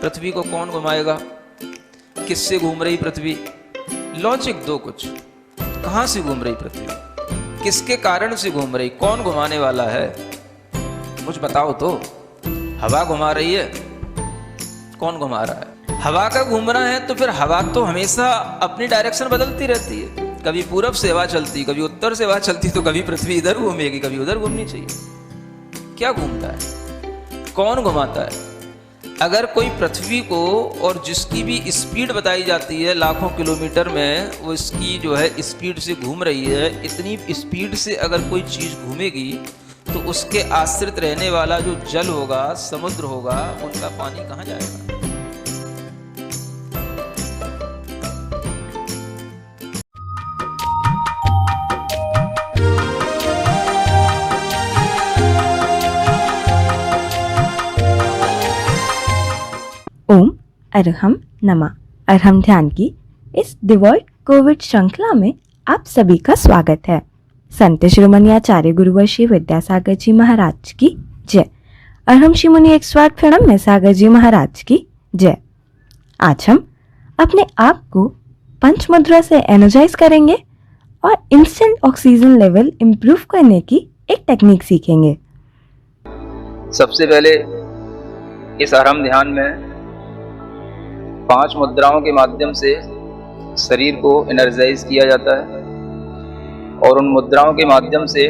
पृथ्वी को कौन घुमाएगा? किससे घूम रही पृथ्वी? लॉजिक दो कुछ। कहां से घूम रही पृथ्वी? किसके कारण से घूम रही? कौन घुमाने वाला है? कुछ बताओ तो। हवा घुमा रही है? कौन घुमा रहा है? हवा का घूमना है तो फिर हवा तो हमेशा अपनी डायरेक्शन बदलती रहती है। कभी पूरब से हवा चलती, कभी उत्तर से हवा चलती, तो कभी पृथ्वी इधर घूमेगी, कभी उधर घूमनी चाहिए। क्या घूमता है? कौन घुमाता है? अगर कोई पृथ्वी को, और जिसकी भी स्पीड बताई जाती है लाखों किलोमीटर में, वो इसकी जो है स्पीड से घूम रही है, इतनी स्पीड से अगर कोई चीज़ घूमेगी तो उसके आश्रित रहने वाला जो जल होगा, समुद्र होगा, उनका पानी कहाँ जाएगा? ओम अरहम नमः। अरहम ध्यान की इस डिवॉइड कोविड श्रृंखला में आप सभी का स्वागत है। संत शिरोमणि आचार्य गुरुवर श्री विद्यासागर जी महाराज की जय। अरहम श्री मुनि एक स्वार्थ प्रणम में सागर जी महाराज की जय। आज हम अपने आप को पंच मुद्रा से एनर्जाइज करेंगे और इंस्टेंट ऑक्सीजन लेवल इंप्रूव करने की एक टेक्निक सीखेंगे। सबसे पहले इस आराम ध्यान में 5 मुद्राओं के माध्यम से शरीर को एनर्जाइज किया जाता है और उन मुद्राओं के माध्यम से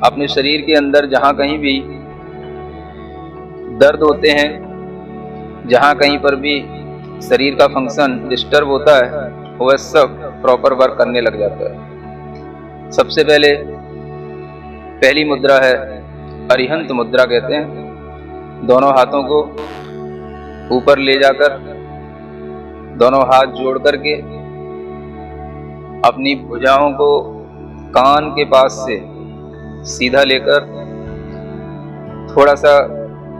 अपने शरीर के अंदर जहाँ कहीं भी दर्द होते हैं, जहाँ कहीं पर भी शरीर का फंक्शन डिस्टर्ब होता है, वह सब प्रॉपर वर्क करने लग जाता है। सबसे पहली मुद्रा है अरिहंत मुद्रा कहते हैं। दोनों हाथों को ऊपर ले जाकर, दोनों हाथ जोड़ करके अपनी भुजाओं को कान के पास से सीधा लेकर थोड़ा सा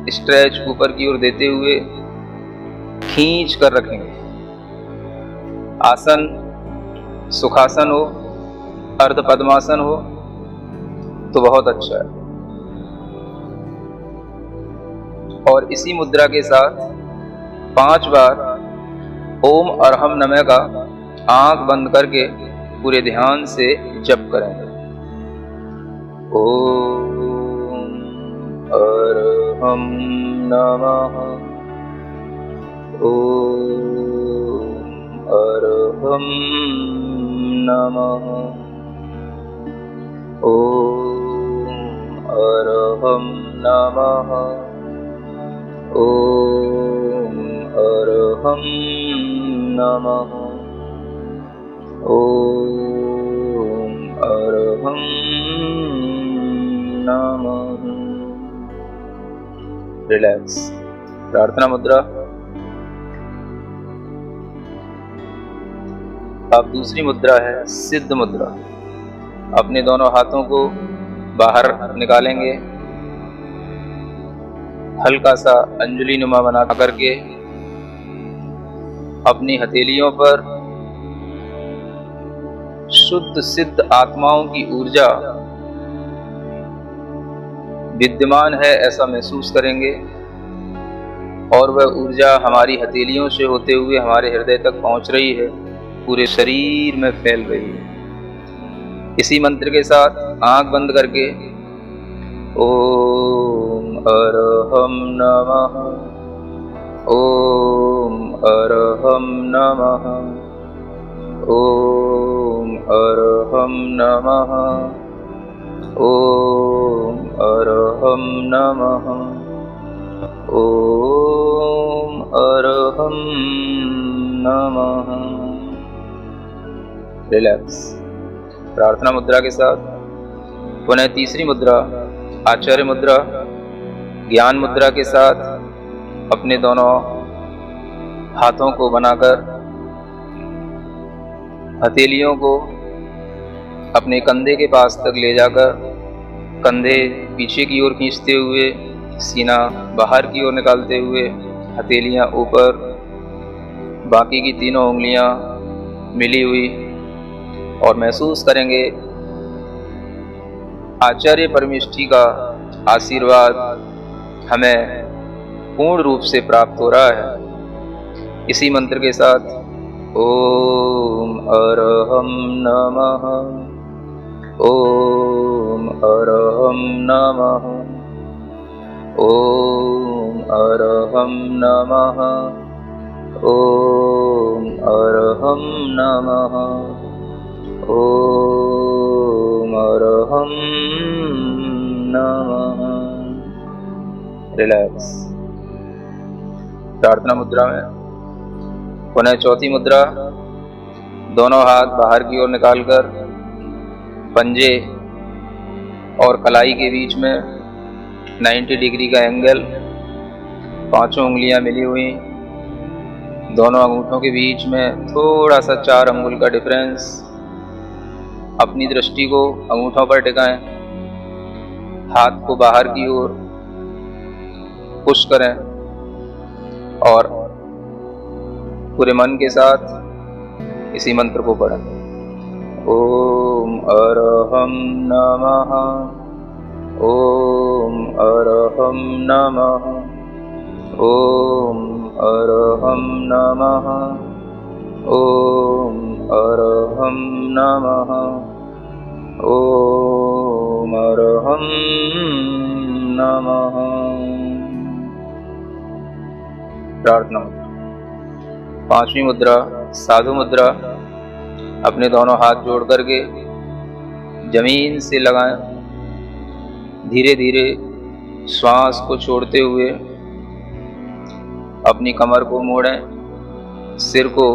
स्ट्रेच ऊपर की ओर देते हुए खींच कर रखेंगे। आसन सुखासन हो, अर्ध पद्मासन हो तो बहुत अच्छा है। और इसी मुद्रा के साथ 5 बार ओम अरहम नमः का आंख बंद करके पूरे ध्यान से जप करेंगे। ओम अरहम नमः, ओम अरहम नमः, ओम अरहम नमः, ओम अरहम नमः, ओम अरहम नमः। रिलैक्स। प्रार्थना मुद्रा। अब दूसरी मुद्रा है सिद्ध मुद्रा। अपने दोनों हाथों को बाहर निकालेंगे, हल्का सा अंजलि नुमा बना करके अपनी हथेलियों पर शुद्ध सिद्ध आत्माओं की ऊर्जा विद्यमान है ऐसा महसूस करेंगे और वह ऊर्जा हमारी हथेलियों से होते हुए हमारे हृदय तक पहुंच रही है, पूरे शरीर में फैल रही है। इसी मंत्र के साथ आंख बंद करके ओम अरहम नमः, ओम अरहम नमः, ओम अरहम नमः, ओम अरहम नमः, ओम अरहम नमः। रिलैक्स। प्रार्थना मुद्रा के साथ पुनः तीसरी मुद्रा आचार्य मुद्रा, ज्ञान मुद्रा के साथ अपने दोनों हाथों को बनाकर हथेलियों को अपने कंधे के पास तक ले जाकर कंधे पीछे की ओर खींचते हुए, सीना बाहर की ओर निकालते हुए, हथेलियां ऊपर, बाकी की तीनों उंगलियां मिली हुई, और महसूस करेंगे आचार्य परमेष्ठी का आशीर्वाद हमें पूर्ण रूप से प्राप्त हो रहा है। इसी मंत्र के साथ ओम अरहम नमः, ओम अरहम नमः, ओम अरहम नमः, ओम अरहम नमः, ओम अरहम नमः। रिलैक्स। प्रार्थना मुद्रा में पुनः चौथी मुद्रा, दोनों हाथ बाहर की ओर निकालकर पंजे और कलाई के बीच में 90 डिग्री का एंगल, पांचों उंगलियां मिली हुई, दोनों अंगूठों के बीच में थोड़ा सा 4 अंगुल का डिफरेंस। अपनी दृष्टि को अंगूठों पर टिकाएं, हाथ को बाहर की ओर पुश करें और पूरे मन के साथ इसी मंत्र को पढ़ें। ओम अरहम नमः, ओम अरहम नमः, ओम अरहम नमः, ओम अरहम नमः, ओम अरहम नमः। प्रार्थना मुद्रा। पांचवी मुद्रा साधु मुद्रा। अपने दोनों हाथ जोड़ करके जमीन से लगाएं। धीरे धीरे श्वास को छोड़ते हुए अपनी कमर को मोड़ें, सिर को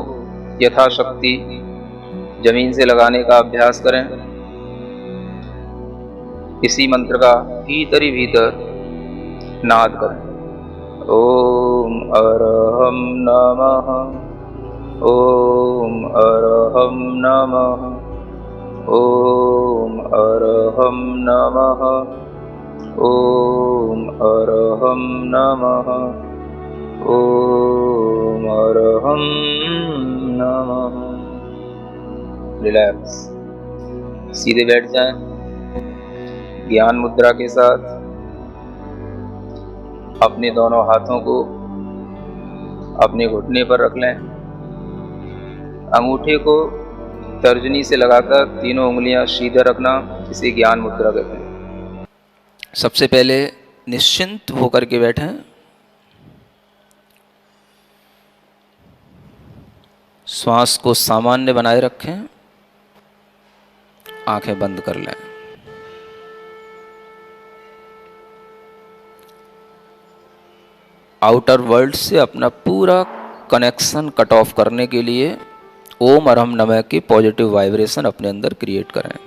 यथाशक्ति जमीन से लगाने का अभ्यास करें। इसी मंत्र का भीतर ही भीतर नाद करें। ओम अरहम नमः, ओम अरहम नमः, ओम अरहम नमः, ओम अरहम नमः, ओम अरहम नमः। रिलैक्स। सीधे बैठ जाएं। ज्ञान मुद्रा के साथ अपने दोनों हाथों को अपने घुटने पर रख लें। अंगूठे को तर्जनी से लगाकर तीनों उंगलियां सीधे रखना, इसे ज्ञान मुद्रा कहते हैं। सबसे पहले निश्चिंत होकर के बैठें। श्वास को सामान्य बनाए रखें। आंखें बंद कर लें। आउटर वर्ल्ड से अपना पूरा कनेक्शन कट ऑफ करने के लिए ओम अरहम नमः की पॉजिटिव वाइब्रेशन अपने अंदर क्रिएट करें।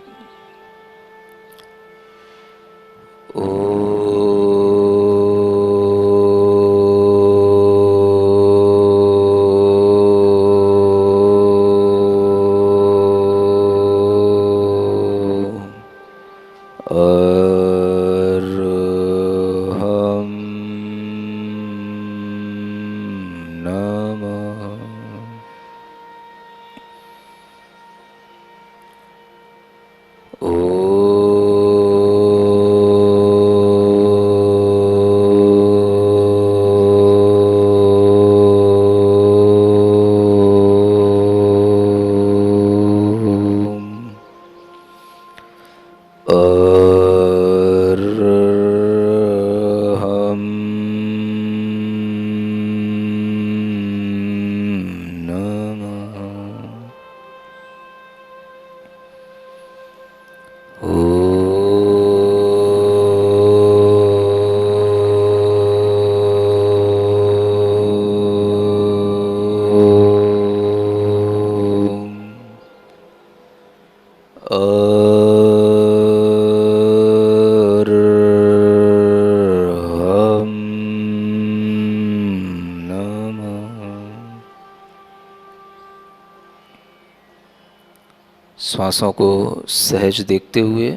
श्वासों को सहज देखते हुए,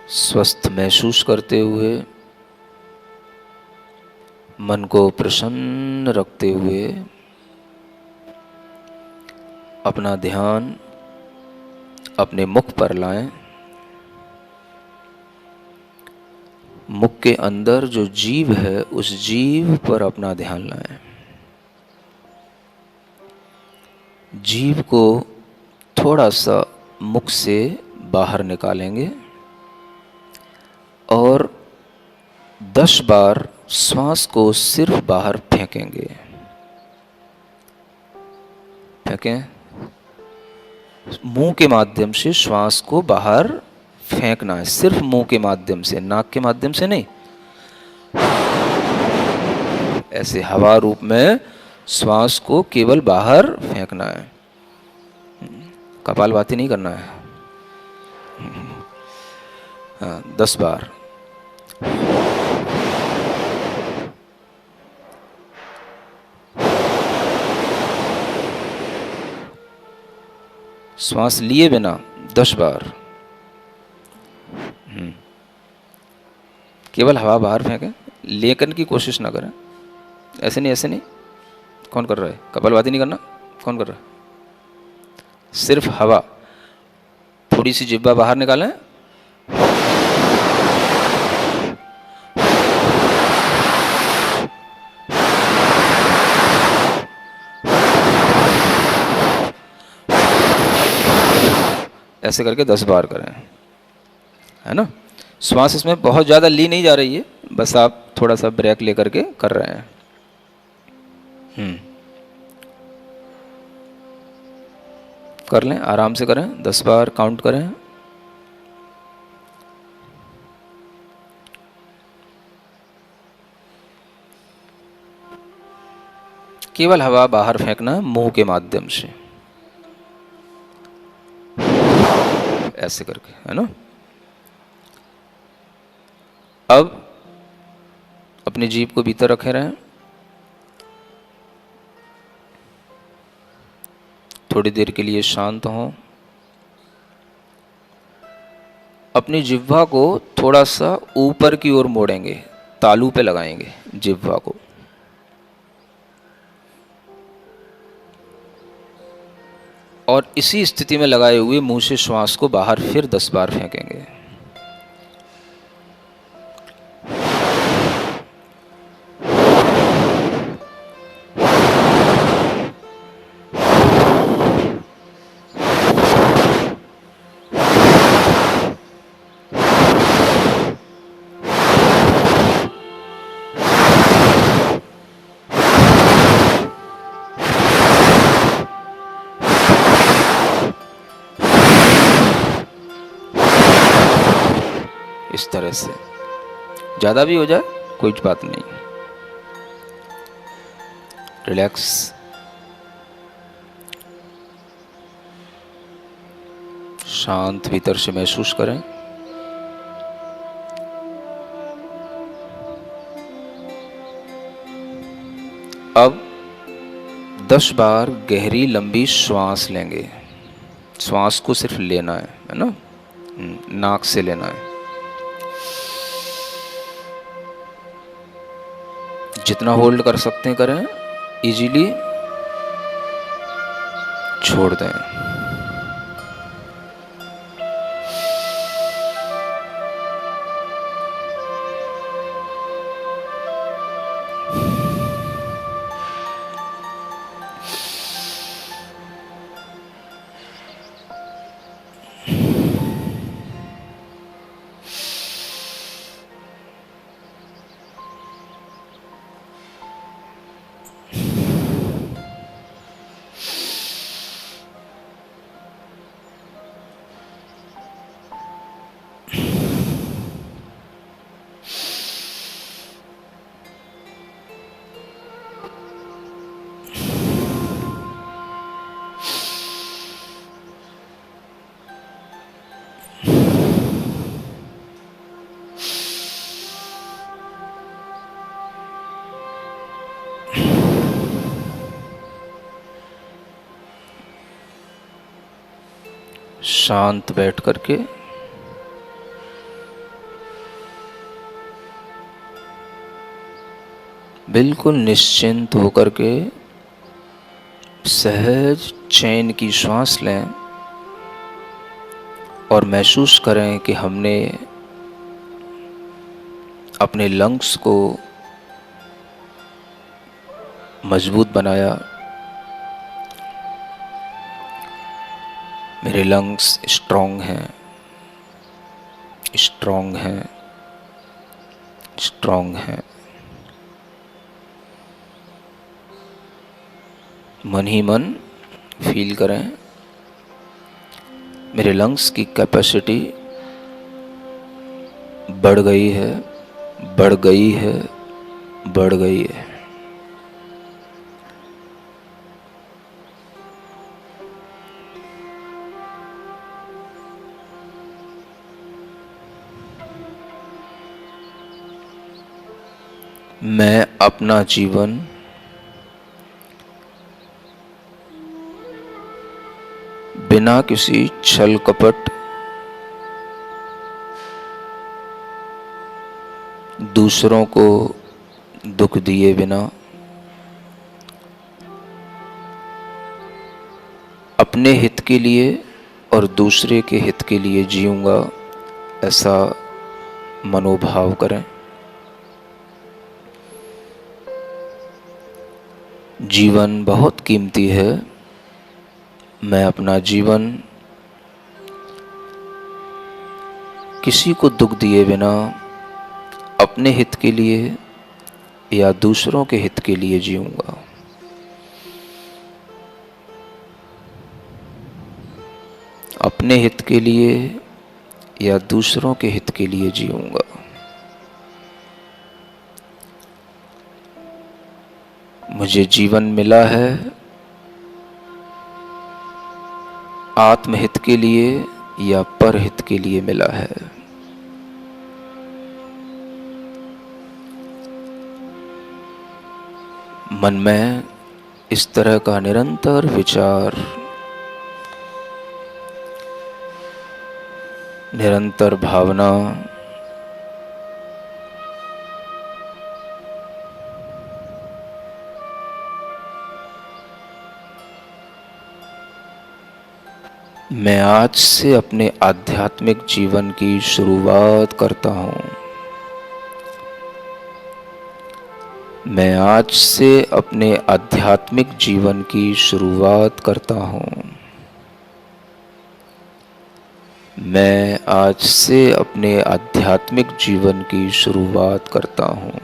स्वस्थ महसूस करते हुए, मन को प्रसन्न रखते हुए अपना ध्यान अपने मुख पर लाएं। मुख के अंदर जो जीभ है उस जीभ पर अपना ध्यान लाएं। जीभ को थोड़ा सा मुख से बाहर निकालेंगे और 10 बार श्वास को सिर्फ बाहर फेंकेंगे। फेंकें, मुंह के माध्यम से श्वास को बाहर फेंकना है, सिर्फ मुंह के माध्यम से, नाक के माध्यम से नहीं। ऐसे हवा रूप में श्वास को केवल बाहर फेंकना है, कपालभाति नहीं करना है। 10 बार। श्वास लिए बिना 10 बार। केवल हवा बाहर फेंकें, लेकर की कोशिश ना करें। ऐसे नहीं, ऐसे नहीं। कौन कर रहा है? कपालभाति नहीं करना। कौन कर रहा है? सिर्फ हवा, थोड़ी सी जिह्वा बाहर निकालें। ऐसे करके 10 बार करें, है ना। श्वास इसमें बहुत ज़्यादा ली नहीं जा रही है, बस आप थोड़ा सा ब्रेक लेकर के कर रहे हैं। कर लें, आराम से करें, 10 बार काउंट करें। केवल हवा बाहर फेंकना मुंह के माध्यम से, ऐसे करके, है ना। अब अपनी जीभ को भीतर रखे रहें। थोड़ी देर के लिए शांत हों। अपनी जिह्वा को थोड़ा सा ऊपर की ओर मोड़ेंगे, तालू पे लगाएंगे जिह्वा को। और इसी स्थिति में लगाए हुए मुंह से श्वास को बाहर फिर 10 बार फेंकेंगे। इस तरह से, ज़्यादा भी हो जाए कोई बात नहीं। रिलैक्स। शांत भीतर से महसूस करें। अब 10 बार गहरी लंबी श्वास लेंगे। श्वास को सिर्फ लेना है ना, नाक से लेना है। जितना होल्ड कर सकते हैं करें, इजीली छोड़ दें। शांत बैठ करके बिल्कुल निश्चिंत होकर के सहज चैन की श्वास लें और महसूस करें कि हमने अपने लंग्स को मजबूत बनाया। मेरे लंग्स स्ट्रॉन्ग हैं, स्ट्रॉन्ग हैं, स्ट्रॉन्ग हैं। मन ही मन फील करें, मेरे लंग्स की कैपेसिटी बढ़ गई है, बढ़ गई है, बढ़ गई है। मैं अपना जीवन बिना किसी छल कपट, दूसरों को दुख दिए बिना, अपने हित के लिए और दूसरे के हित के लिए जीऊंगा, ऐसा मनोभाव करें। जीवन बहुत कीमती है। मैं अपना जीवन किसी को दुख दिए बिना अपने हित के लिए या दूसरों के हित के लिए जीऊंगा। अपने हित के लिए या दूसरों के हित के लिए जीऊंगा। मुझे जीवन मिला है आत्महित के लिए या परहित के लिए मिला है। मन में इस तरह का निरंतर विचार, निरंतर भावना मैं आज से अपने आध्यात्मिक जीवन की शुरुआत करता हूँ। मैं आज से अपने आध्यात्मिक जीवन की शुरुआत करता हूँ। मैं आज से अपने आध्यात्मिक जीवन की शुरुआत करता हूँ।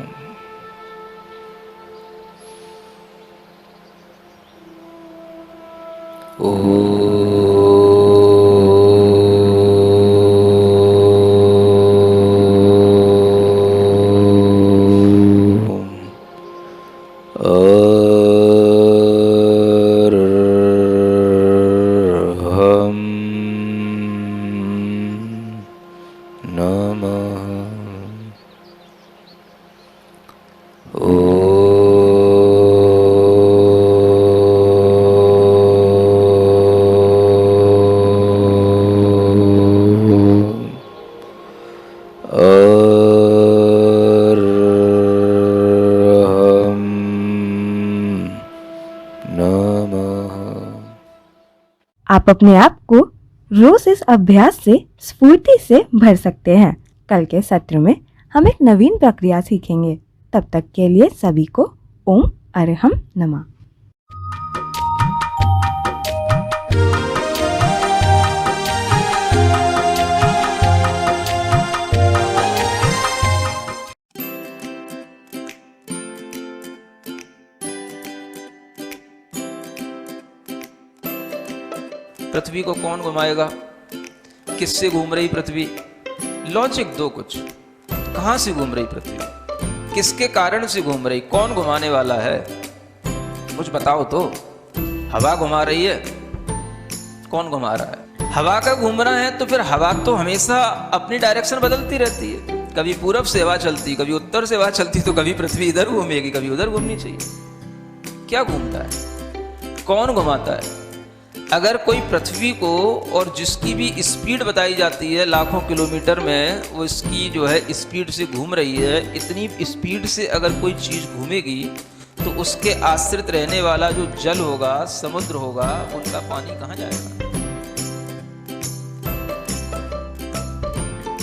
आप अपने आप को रोज इस अभ्यास से स्फूर्ति से भर सकते हैं। कल के सत्र में हम एक नवीन प्रक्रिया सीखेंगे। तब तक के लिए सभी को ओम अरहम नमः। पृथ्वी को कौन घुमाएगा? किससे घूम रही पृथ्वी? लॉजिक दो कुछ। कहां से घूम रही पृथ्वी? किसके कारण से घूम रही? कौन घुमाने वाला है? कुछ बताओ तो। हवा घुमा रही है? कौन घुमा रहा है? हवा का घूमना है तो फिर हवा तो हमेशा अपनी डायरेक्शन बदलती रहती है। कभी पूरब से हवा चलती, कभी उत्तर से हवा चलती, तो कभी पृथ्वी इधर घूमेगी, कभी उधर घूमनी चाहिए। क्या घूमता है? कौन घुमाता है? अगर कोई पृथ्वी को, और जिसकी भी स्पीड बताई जाती है लाखों किलोमीटर में, वो इसकी जो है स्पीड से घूम रही है, इतनी स्पीड से अगर कोई चीज़ घूमेगी तो उसके आश्रित रहने वाला जो जल होगा, समुद्र होगा, उनका पानी कहाँ जाएगा?